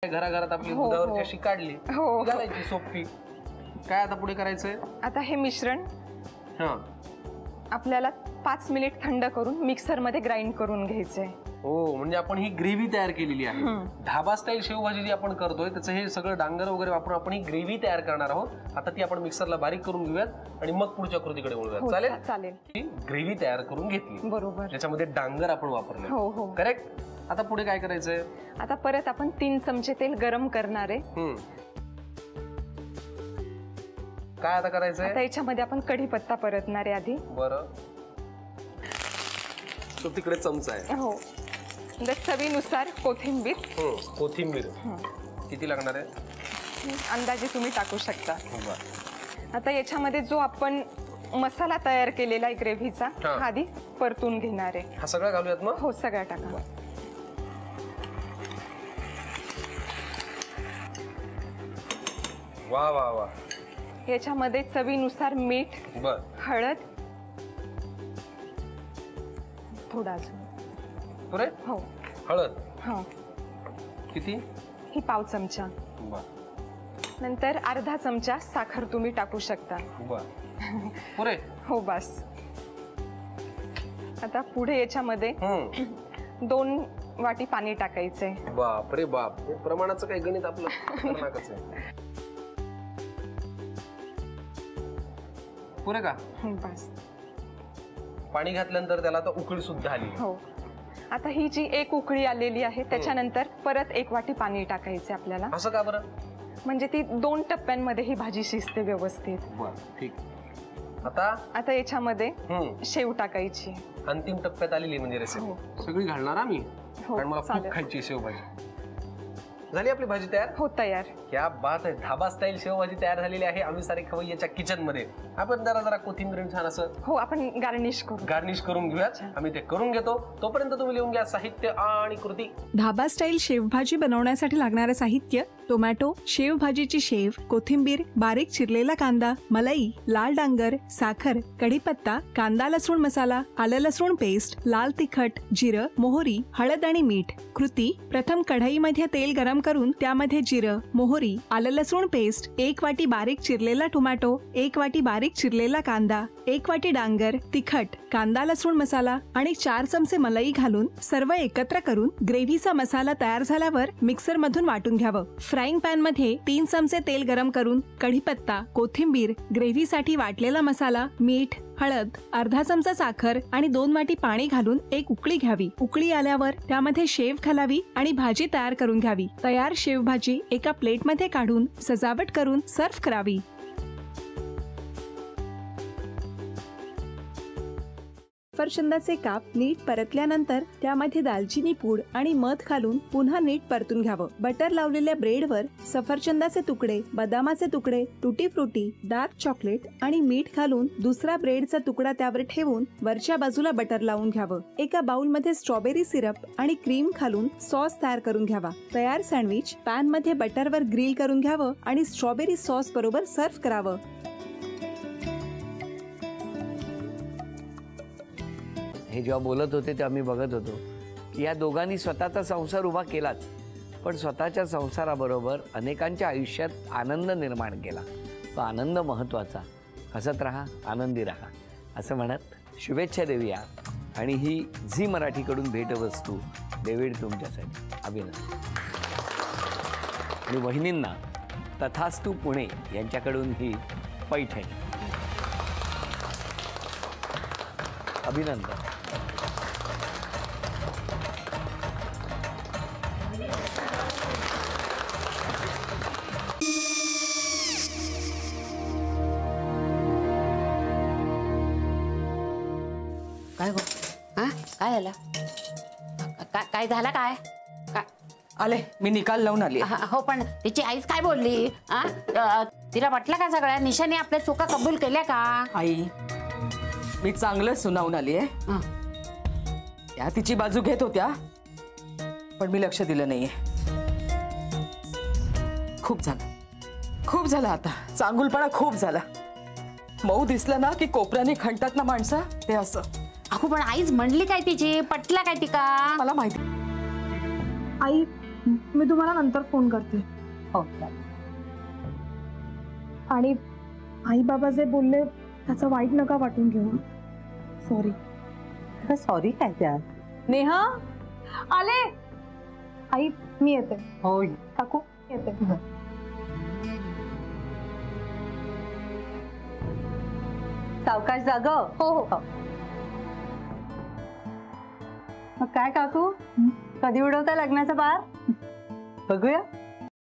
घराघरात आपली दुधावरची अशी काढली घालायची सोपी. काय आता पुढे करायचंय? आता हे मिश्रण आपल्याला 5 मिनिट थंड करून मिक्सर मध्ये ग्राइंड करून घ्यायचंय. हो, म्हणजे आपण ही ग्रेव्ही तयार केलेली आहे. ढाबा स्टाईल शेवभाजी जी आपण करतोय त्याचं हे सगळं डांगर वगैरे वापरून आपण ही ग्रेव्ही तयार करणार आहोत. आता ती आपण मिक्सरला बारीक करून घेऊयात आणि मग पुढच्या कृतीकडे वळूयात. चालेल? चालेल. ही ग्रेव्ही तयार करून घेतली. बरोबर. त्याच्यामध्ये डांगर आपण वापरले. हो हो. करेक्ट. आता पुढे काय करायचंय? आता परत आपण 3 चमचे तेल गरम करणार आहे. काय आता करायचंय? आता याच्यामध्ये आपण कढीपत्ता परतणार आहे आधी. बरं. तो तिकडे चमचा आहे. हो. चवीनुसार कोथिंबीर. कोथिंबीर किती लागणार आहे? अंदाजे तुम्ही टाकू शकता. आता याच्यामध्ये जो आपण मसाला तयार केलेला आहे ग्रेव्हीचा हा आधी परतून घेणार आहे. हा सगळं घालूयात मग? हो, सगळं टाका. वा वा वा. याच्यामध्ये चवीनुसार मीठ, हळद, थोडा अजून. पुरे? हो. हळद हो. किती? ही पाव चमचा. नंतर अर्धा चमचा साखर तुम्ही टाकू शकता. पुरे? हो, बस. आता पुढे याच्यामध्ये 2 वाटी पाणी टाकायचंय. बाप रे बाप. प्रमाणाचं काही गणित आपलं खतरनाकच आहे. पुरे का? बस. पाणी घातल्यानंतर त्याला आता उकळी सुद्धा आली. हो. आता ही जी 1 उकळी आलेली आहे त्याच्यानंतर परत 1 वाटी पाणी टाकायचे आपल्याला. असं का बरं? म्हणजे ती 2 टप्प्यांमध्ये ही भाजी शिजते व्यवस्थित. ठीक. आता याच्यामध्ये शेव टाकायची. अंतिम टप्प्यात आलेली म्हणजे रेसिपी. सगळी घालणार आम्ही कारण मला खूप खायची शेवभाजी. झाली आपली भाजी तयार? हो, तयार. क्या बात आहे. धाबा स्टाईल शेवभाजी तयार झालेली आहे आम्ही सारे खवय्याच्या किचन मध्ये. आपण जरा कोथिंबीर छान असं हो आपण गार्निश करून घेऊयात. आम्ही ते करून घेतो. तोपर्यंत तुम्ही लिहून घ्या साहित्य आणि कृती. धाबा स्टाईल शेवभाजी बनवण्यासाठी लागणारे साहित्य: टोमॅटो, शेवभाजीची शेव, कोथिंबीर, बारीक चिरलेला कांदा, मलाई, लाल डांगर, साखर, कढीपत्ता, कांदा लसूण मसाला, आलं लसूण पेस्ट, लाल तिखट, जिरं, मोहरी, हळद आणि मीठ. कृती: प्रथम कढईमध्ये तेल गरम करून त्यामध्ये जिरं, मोहरी, आलं लसूण पेस्ट, 1 वाटी बारीक चिरलेला टोमॅटो, 1 वाटी बारीक चिरलेला कांदा, 1 वाटी डांगर, तिखट, कांदा लसूण मसाला आणि 4 चमचे मलाई घालून सर्व एकत्र करून ग्रेव्हीचा मसाला तयार झाल्यावर मिक्सर मधून वाटून घ्यावं. फ्राईंग पॅन मध्ये 3 चमचे तेल गरम करून कढीपत्ता, कोथिंबीर, ग्रेव्हीसाठी वाटलेला मसाला, मीठ, हळद, अर्धा चमचा साखर आणि 2 वाटी पाणी घालून 1 उकळी घ्यावी. उकळी आल्यावर त्यामध्ये शेव घालावी आणि भाजी तयार करून घ्यावी. तयार शेवभाजी एका प्लेटमध्ये काढून सजावट करून सर्व्ह करावी. सफरचंदाचे काप नीट परतल्यानंतर त्यामध्ये दालचिनी पूड आणि मध घालून पुन्हा नीट परतून घ्यावं. बटर लावलेल्या ब्रेडवर सफरचंदाचे तुकडे, बदामाचे तुकडे, टुटी फ्रुटी, डार्क चॉकलेट आणि मीठ घालून दुसरा ब्रेडचा तुकडा त्यावर ठेवून वरच्या बाजूला बटर लावून घ्यावं. एका बाउलमध्ये स्ट्रॉबेरी सिरप आणि क्रीम घालून सॉस तयार करून घ्यावा. तयार सँडविच पॅन मध्ये बटरवर ग्रिल करून घ्यावं आणि स्ट्रॉबेरी सॉस बरोबर सर्व्ह करावं. हे जेव्हा बोलत होते तेव्हा मी बघत होतो की या दोघांनी स्वतःचा संसार उभा केलाच, पण स्वतःच्या संसाराबरोबर अनेकांच्या आयुष्यात आनंद निर्माण केला. तो आनंद महत्त्वाचा. हसत राहा, आनंदी राहा असं म्हणत शुभेच्छा देऊया. आणि ही झी मराठीकडून भेटवस्तू डेव्हिड तुमच्यासाठी. अभिनंदन. आणि वहिनींना तथास्तू पुणे यांच्याकडून ही पैठणी. अभिनंदन. काय गो? काय झालं? काय झालं? काय आले मी निकाल लावून आली. हो, पण तिची आईच काय बोलली? तिला वाटलं का सगळ्या निशाने आपल्या चुका कबूल केल्या का? आई मी चांगलं सुनावून आली आहे. त्या तिची बाजू घेत होत्या पण मी लक्ष दिलं नाहीये. खूप झालं आता. चांगुलपणा खूप झाला. मऊ दिसलं ना की कोपऱ्याने खणतात ना माणसं, ते असं. अगो पण आईच म्हणली काय तिची? पटला काय तिका? मला माहिती. आई मी तुम्हाला नंतर फोन करते. हो चालेल. आणि आई बाबा जे बोलले त्याचं वाईट नका वाटून घेऊ. सॉरी. सॉरी काय त्यात? नेहा आले. आई मी येते. हो काकू येते. सावकाश जाग. हो हो. मग काय काकू, कधी उडवता लग्नाचा बार? बघूया.